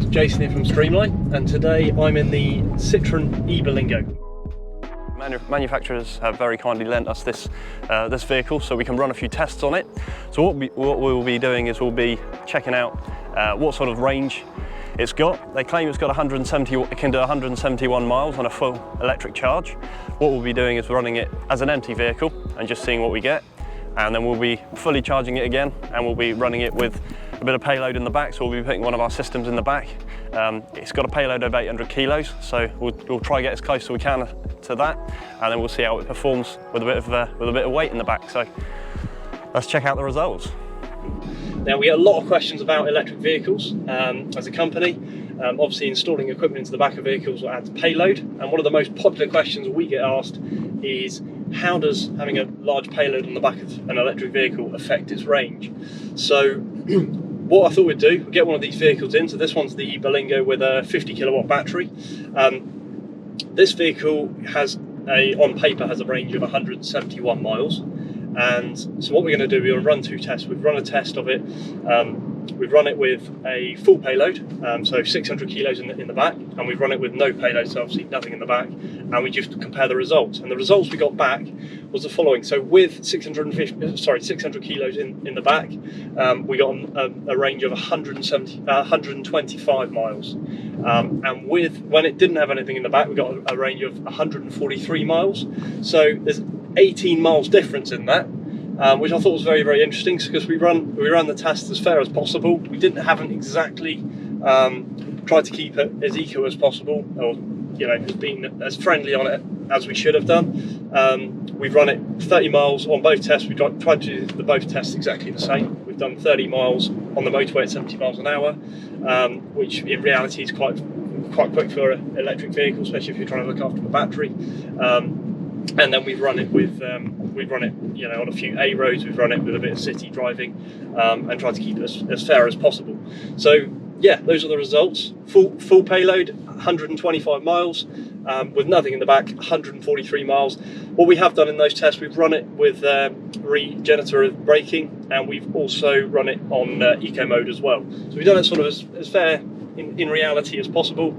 Jason here from Streamline, and today I'm in the Citroën E-Berlingo. Manufacturers have very kindly lent us this vehicle so we can run a few tests on it. So what we'll be doing is we'll be checking out what sort of range it's got. They claim it's got it can do 171 miles on a full electric charge. What we'll be doing is running it as an empty vehicle and just seeing what we get. And then we'll be fully charging it again, and we'll be running it with a bit of payload in the back, so we'll be putting one of our systems in the back. It's got a payload of 800 kilos, so we'll try to get as close as we can to that, and then we'll see how it performs with a bit of weight in the back. So let's check out the results. Now, we get a lot of questions about electric vehicles as a company. Obviously, installing equipment into the back of vehicles adds payload, and one of the most popular questions we get asked is, how does having a large payload on the back of an electric vehicle affect its range? So what I thought we'd do, we'll get one of these vehicles in. So this one's the E-Berlingo with a 50 kilowatt battery. This vehicle on paper has a range of 171 miles. And so what we're going to do, we're going to run two tests. We've run a test of it. We've run it with a full payload, so 600 kilos in the back, and we've run it with no payload, so obviously nothing in the back, and we just compare the results. And the results we got back was the following. So with 600 kilos in the back, we got a range of 125 miles. And when it didn't have anything in the back, we got a range of 143 miles. So there's 18 miles difference in that. Which I thought was very, very interesting, because we ran the test as fair as possible. We haven't exactly tried to keep it as eco as possible, or as being as friendly on it as we should have done. We've run it 30 miles on both tests. We tried to do both tests exactly the same. We've done 30 miles on the motorway at 70 miles an hour, which in reality is quite quick for an electric vehicle, especially if you're trying to look after the battery. And then we've run it with on a few A roads. We've run it with a bit of city driving, and tried to keep it as fair as possible. So yeah, those are the results. Full payload, 125 miles, with nothing in the back, 143 miles. What we have done in those tests, we've run it with regenerative braking, and we've also run it on eco mode as well. So we've done it sort of as fair in reality as possible.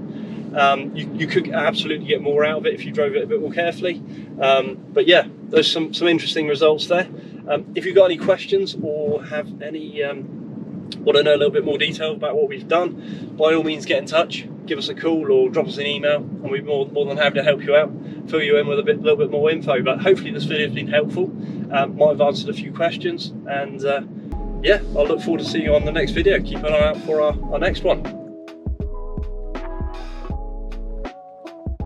You could absolutely get more out of it if you drove it a bit more carefully. But yeah, there's some interesting results there. If you've got any questions or have any want to know a little bit more detail about what we've done, by all means get in touch, give us a call or drop us an email, and we're more than happy to help you out, fill you in with a little bit more info. But hopefully this video has been helpful, might have answered a few questions, and yeah, I'll look forward to seeing you on the next video. Keep an eye out for our next one.